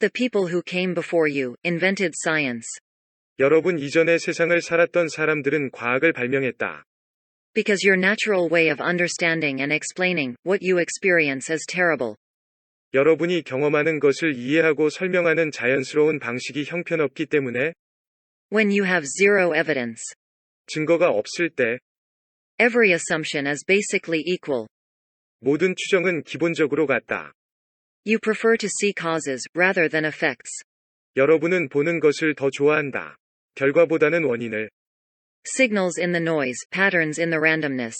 The people who came before you invented science. 여러분 이전에 세상을 살았던 사람들은 과학을 발명했다. Because your natural way of understanding and explaining what you experience is terrible. 여러분이 경험하는 것을 이해하고 설명하는 자연스러운 방식이 형편없기 때문에 When you have zero evidence, 증거가 없을 때 every assumption is basically equal. 모든 추정은 기본적으로 같다. You prefer to see causes rather than effects. 여러분은 보는 것을 더 좋아한다. 결과보다는 원인을. Signals in the noise, patterns in the randomness.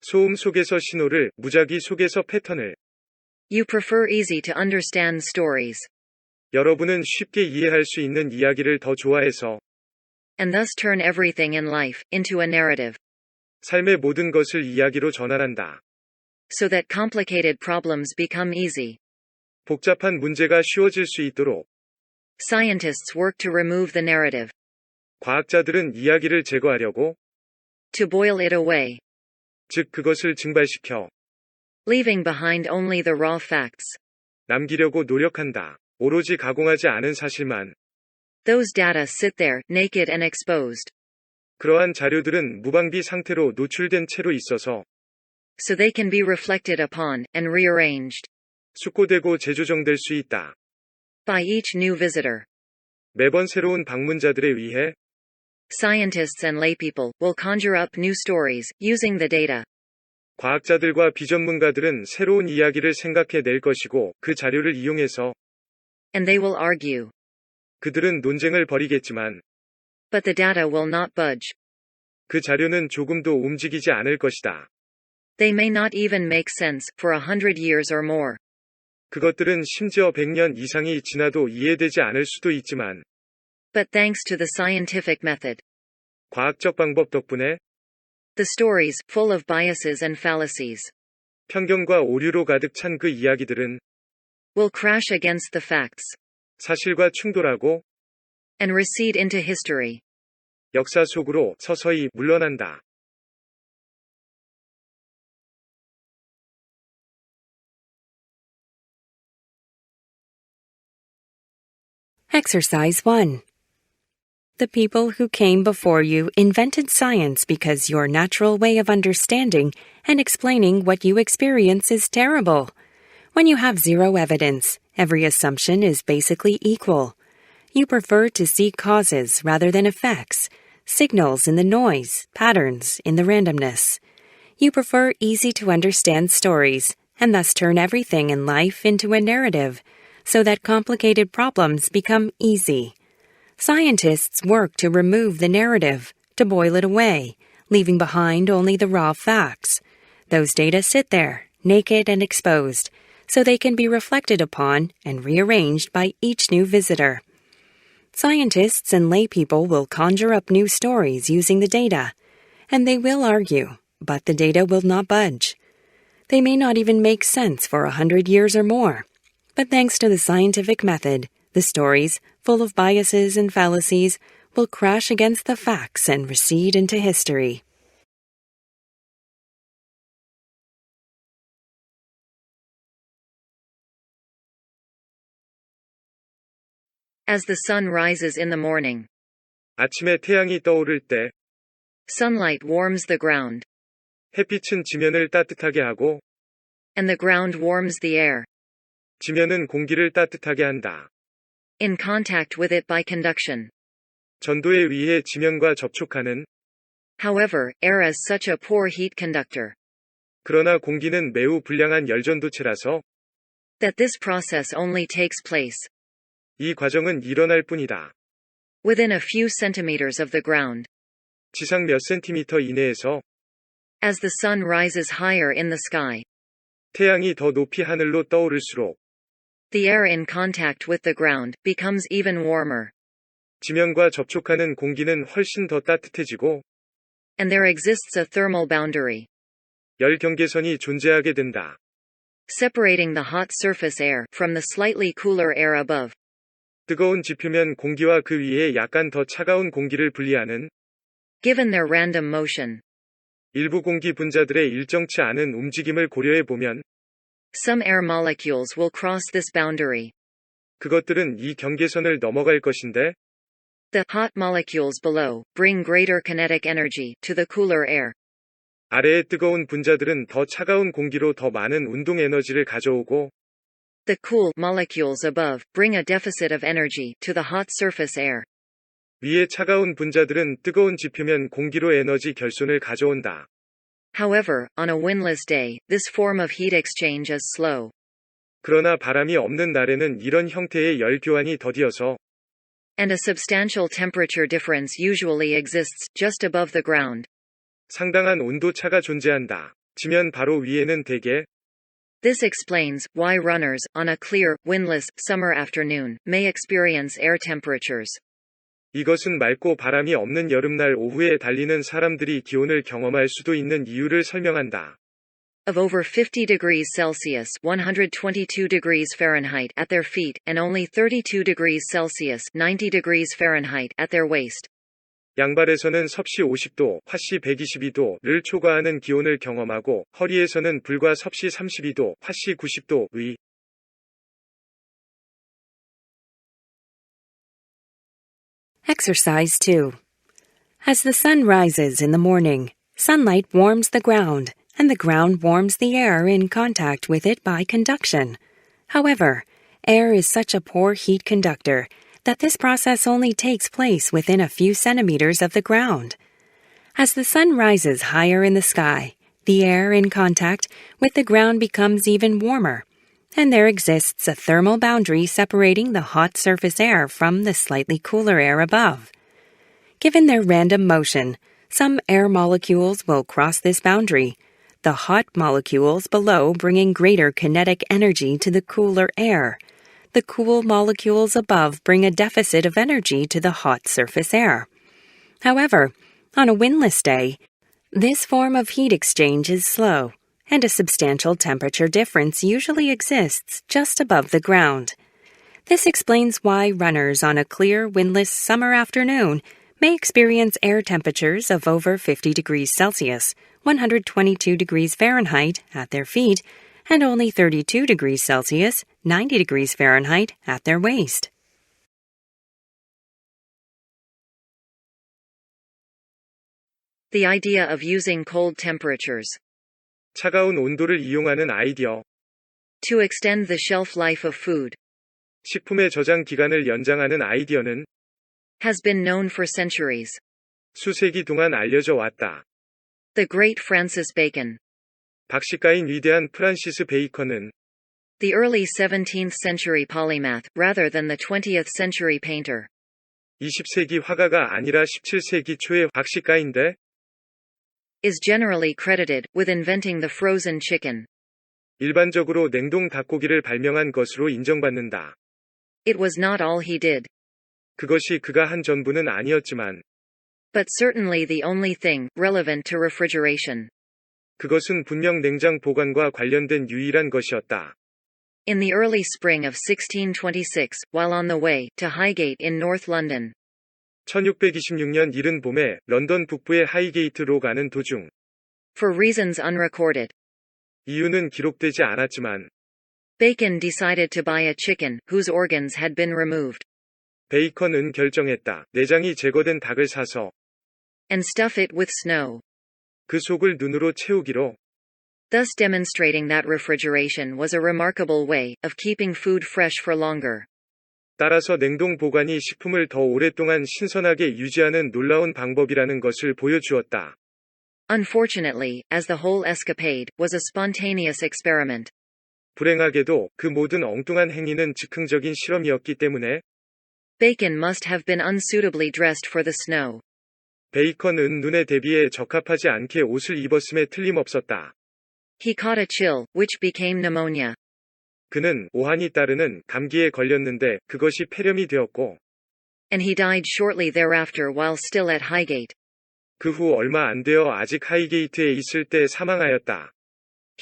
소음 속에서 신호를, 무작위 속에서 패턴을. You prefer easy to understand stories. 여러분은 쉽게 이해할 수 있는 이야기를 더 좋아해서 And thus turn everything in life into a narrative. 삶의 모든 것을 이야기로 전환한다. So that complicated problems become easy. 복잡한 문제가 쉬워질 수 있도록. Scientists work to remove the narrative. 과학자들은 이야기를 제거하려고 To boil it away. 즉 그것을 증발시켜 Leaving behind only the raw facts. 남기려고 노력한다. 오로지 가공하지 않은 사실만. Those data sit there, naked and exposed. 그러한 자료들은 무방비 상태로 노출된 채로 있어서 So they can be reflected upon, and rearranged. 숙고되고 재조정될 수 있다. By each new visitor. 매번 새로운 방문자들에 의해 Scientists and laypeople will conjure up new stories, using the data. 과학자들과 비전문가들은 새로운 이야기를 생각해 낼 것이고 그 자료를 이용해서 And they will argue. 그들은 논쟁을 벌이겠지만 But the data will not budge. 그 자료는 조금도 움직이지 않을 것이다. They may not even make sense for 100 years or more. 그것들은 심지어 100년 이상이 지나도 이해되지 않을 수도 있지만 But thanks to the scientific method, 과학적 방법 덕분에 the stories, full of biases and fallacies, 편견과 오류로 가득 찬 그 이야기들은 will crash against the facts, 사실과 충돌하고 and recede into history. 역사 속으로 서서히 물러난다. Exercise 1. The people who came before you invented science because your natural way of understanding and explaining what you experience is terrible. When you have zero evidence, every assumption is basically equal. You prefer to see causes rather than effects, signals in the noise, patterns in the randomness. You prefer easy-to-understand stories, and thus turn everything in life into a narrative, so that complicated problems become easy. Scientists work to remove the narrative, to boil it away, leaving behind only the raw facts. Those data sit there, naked and exposed, so they can be reflected upon and rearranged by each new visitor. Scientists and laypeople will conjure up new stories using the data, and they will argue, but the data will not budge. They may not even make sense for 100 years or more, but thanks to the scientific method, the stories, full of biases and fallacies, will crash against the facts and recede into history. As the sun rises in the morning, 아침에 태양이 떠오를 때 sunlight warms the ground, 햇빛은 지면을 따뜻하게 하고 and the ground warms the air, 지면은 공기를 따뜻하게 한다. in contact with it by conduction. 전도에 의해 지면과 접촉하는 However, air is such a poor heat conductor 그러나 공기는 매우 불량한 열전도체라서 that this process only takes place 이 과정은 일어날 뿐이다. within a few centimeters of the ground. 지상 몇 센티미터 이내에서 As the sun rises higher in the sky, 태양이 더 높이 하늘로 떠오를수록 the air in contact with the ground becomes even warmer, 지면과 접촉하는 공기는 훨씬 더 따뜻해지고 and there exists a thermal boundary, 열 경계선이 존재하게 된다. separating the hot surface air from the slightly cooler air above. 뜨거운 지표면 공기와 그 위에 약간 더 차가운 공기를 분리하는 Given their random motion, 일부 공기 분자들의 일정치 않은 움직임을 고려해 보면 some air molecules will cross this boundary. 그것들은 이 경계선을 넘어갈 것인데, The hot molecules below bring greater kinetic energy to the cooler air. 아래의 뜨거운 분자들은 더 차가운 공기로 더 많은 운동 에너지를 가져오고, The cool molecules above bring a deficit of energy to the hot surface air. 위의 차가운 분자들은 뜨거운 지표면 공기로 에너지 결손을 가져온다. However, on a windless day, this form of heat exchange is slow. 그러나 바람이 없는 날에는 이런 형태의 열 교환이 더디어서, And a substantial temperature difference usually exists just above the ground. 상당한 온도 차가 존재한다. 지면 바로 위에는 대개, This explains why runners, on a clear, windless, summer afternoon, may experience air temperatures. 이것은 맑고 바람이 없는 여름날 오후에 달리는 사람들이 기온을 경험할 수도 있는 이유를 설명한다. Of over 50 degrees Celsius (122 degrees Fahrenheit) at their feet, and only 32 degrees Celsius (90 degrees Fahrenheit) at their waist. 양발에서는 섭씨 50도, 화씨 122도를 초과하는 기온을 경험하고, 허리에서는 불과 섭씨 32도, 화씨 90도의 Exercise 2. As the sun rises in the morning, sunlight warms the ground, and the ground warms the air in contact with it by conduction. However, air is such a poor heat conductor that this process only takes place within a few centimeters of the ground. As the sun rises higher in the sky, the air in contact with the ground becomes even warmer, and there exists a thermal boundary separating the hot surface air from the slightly cooler air above. Given their random motion, some air molecules will cross this boundary, the hot molecules below bringing greater kinetic energy to the cooler air. The cool molecules above bring a deficit of energy to the hot surface air. However, on a windless day, this form of heat exchange is slow, and a substantial temperature difference usually exists just above the ground. This explains why runners on a clear, windless summer afternoon may experience air temperatures of over 50 degrees Celsius, 122 degrees Fahrenheit at their feet, and only 32 degrees Celsius, 90 degrees Fahrenheit at their waist. The idea of using cold temperatures. 차가운 온도를 이용하는 아이디어. To extend the shelf life of food. 식품의 저장 기간을 연장하는 아이디어는 Has been known for centuries. 수세기 동안 알려져 왔다. The great Francis Bacon. 박시가인 위대한 프란시스 베이컨은 The early 17th century polymath, rather than the 20th century painter. 20세기 화가가 아니라 17세기 초의 박시가인데 Is generally credited with inventing the frozen chicken. 일반적으로 냉동 닭고기를 발명한 것으로 인정받는다. It was not all he did. 그것이 그가 한 전부는 아니었지만 But certainly the only thing relevant to refrigeration. 그것은 분명 냉장 보관과 관련된 유일한 것이었다. In the early spring of 1626, while on the way to Highgate in North London. 1626년 이른 봄에 런던 북부의 하이게이트로 가는 도중 For reasons unrecorded. 이유는 기록되지 않았지만 Bacon decided to buy a chicken whose organs had been removed. 베이컨은 결정했다. 내장이 제거된 닭을 사서 And stuff it with snow. 그 속을 눈으로 채우기로 Thus demonstrating that refrigeration was a remarkable way of keeping food fresh for longer. 따라서 냉동 보관이 식품을 더 오랫동안 신선하게 유지하는 놀라운 방법이라는 것을 보여주었다. Unfortunately, as the whole escapade was a spontaneous experiment. 불행하게도 그 모든 엉뚱한 행위는 즉흥적인 실험이었기 때문에 Bacon must have been unsuitably dressed for the snow. 베이컨은 눈에 대비해 적합하지 않게 옷을 입었음에 틀림없었다. He caught a chill, which became pneumonia. 그는 오한이 따르는 감기에 걸렸는데 그것이 폐렴이 되었고 And he died shortly thereafter while still at Highgate. 그 후 얼마 안 되어 아직 하이게이트에 있을 때 사망하였다.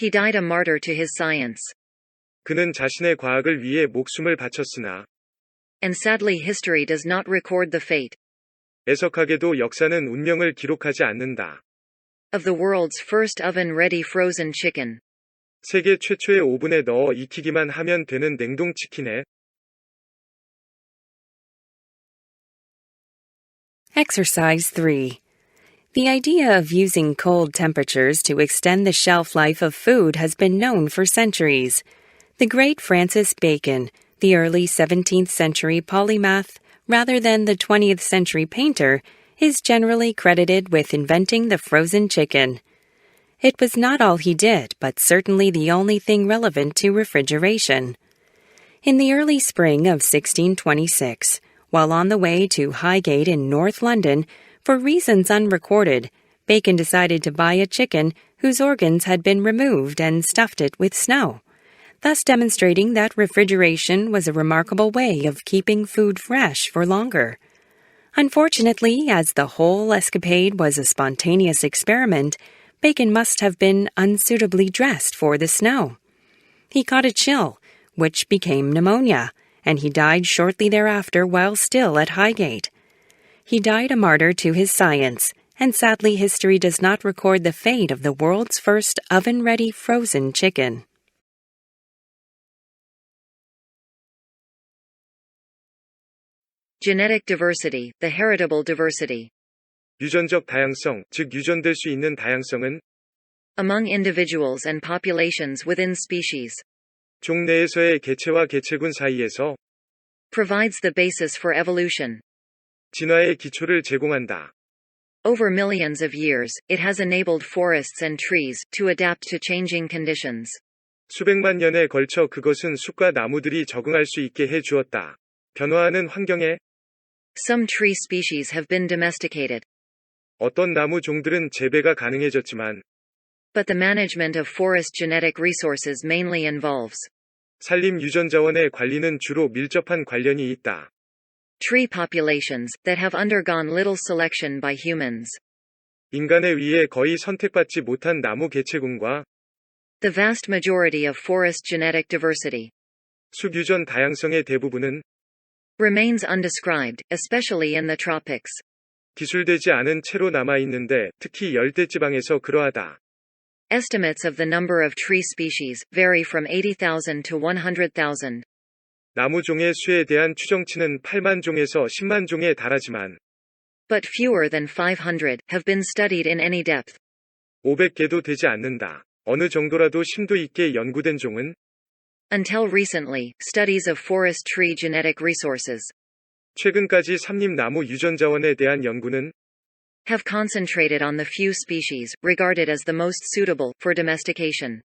He died a martyr to his science. 그는 자신의 과학을 위해 목숨을 바쳤으나 And sadly history does not record the fate 애석하게도 역사는 운명을 기록하지 않는다. of the world's first oven-ready frozen chicken. 세계 최초의 오븐에 넣어 익히기만 하면 되는 냉동 치킨에 Exercise 3. The idea of using cold temperatures to extend the shelf life of food has been known for centuries. The great Francis Bacon, the early 17th century polymath, rather than the 20th century painter, is generally credited with inventing the frozen chicken. It was not all he did, but certainly the only thing relevant to refrigeration. In the early spring of 1626, while on the way to Highgate in North London, for reasons unrecorded, Bacon decided to buy a chicken whose organs had been removed and stuffed it with snow, thus demonstrating that refrigeration was a remarkable way of keeping food fresh for longer. Unfortunately, as the whole escapade was a spontaneous experiment, Bacon must have been unsuitably dressed for the snow. He caught a chill, which became pneumonia, and he died shortly thereafter while still at Highgate. He died a martyr to his science, and sadly history does not record the fate of the world's first oven-ready frozen chicken. Genetic diversity, the heritable diversity. 유전적 다양성, 즉 유전될 수 있는 다양성은 Among individuals and populations within species. 종 내에서의 개체와 개체군 사이에서 Provides the basis for evolution. 진화의 기초를 제공한다. Over millions of years, it has enabled forests and trees to adapt to changing conditions. 수백만 년에 걸쳐 그것은 숲과 나무들이 적응할 수 있게 해 주었다. 변화하는 환경에 Some tree species have been domesticated. 어떤 나무 종들은 재배가 가능해졌지만 But the management of forest genetic resources mainly involves 산림 유전 자원의 관리는 주로 밀접한 관련이 있다. tree populations that have undergone little selection by humans. 인간에 의해 거의 선택받지 못한 나무 개체군과 The vast majority of forest genetic diversity 숲 유전 다양성의 대부분은 remains undescribed, especially in the tropics. 기술되지 않은 채로 남아있는데 특히 열대지방에서 그러하다. Estimates of the number of tree species vary from 80,000 to 100,000. 나무 종의 수에 대한 추정치는 8만 종에서 10만 종에 달하지만 But fewer than 500 have been studied in any depth. 500개도 되지 않는다. 어느 정도라도 심도 있게 연구된 종은 Until recently, studies of forest tree genetic resources 최근까지 삼림나무 유전 자원에 대한 연구는 have concentrated on the few species regarded as the most suitable for domestication.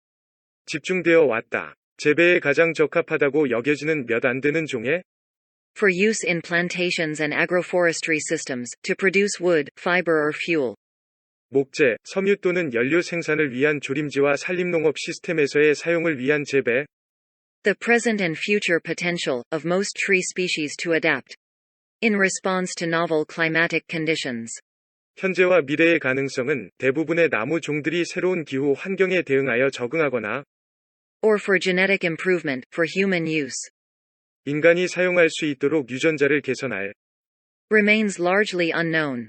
집중되어 왔다. 재배에 가장 적합하다고 여겨지는 몇 안 되는 종에 For use in plantations and agroforestry systems to produce wood, fiber or fuel. 목재, 섬유 또는 연료 생산을 위한 조림지와 산림농업 시스템에서의 사용을 위한 재배 The present and future potential of most tree species to adapt in response to novel climatic conditions. 현재와 미래의 가능성은 대부분의 나무 종들이 새로운 기후 환경에 대응하여 적응하거나 or for genetic improvement for human use. 인간이 사용할 수 있도록 유전자를 개선할 remains largely unknown.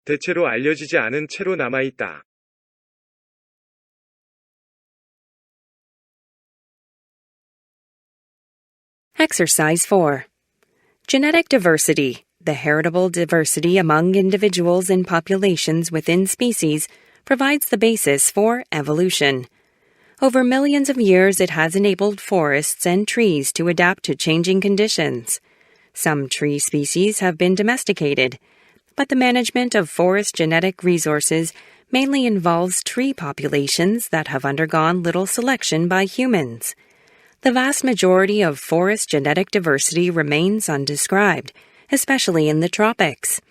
대체로 알려지지 않은 채로 남아있다. Exercise 4. Genetic diversity, the heritable diversity among individuals and populations within species, provides the basis for evolution. Over millions of years, it has enabled forests and trees to adapt to changing conditions. Some tree species have been domesticated, but the management of forest genetic resources mainly involves tree populations that have undergone little selection by humans. The vast majority of forest genetic diversity remains undescribed, especially in the tropics.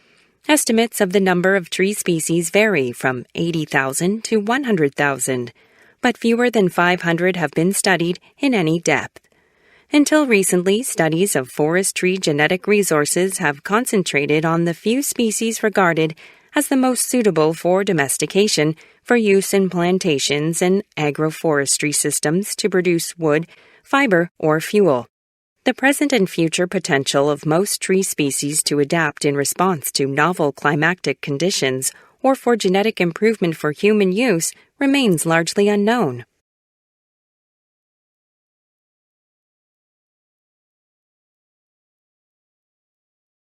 Estimates of the number of tree species vary from 80,000 to 100,000, but fewer than 500 have been studied in any depth. Until recently, studies of forest tree genetic resources have concentrated on the few species regarded as the most suitable for domestication for use in plantations and agroforestry systems to produce wood, fiber, or fuel. The present and future potential of most tree species to adapt in response to novel climatic conditions or for genetic improvement for human use remains largely unknown.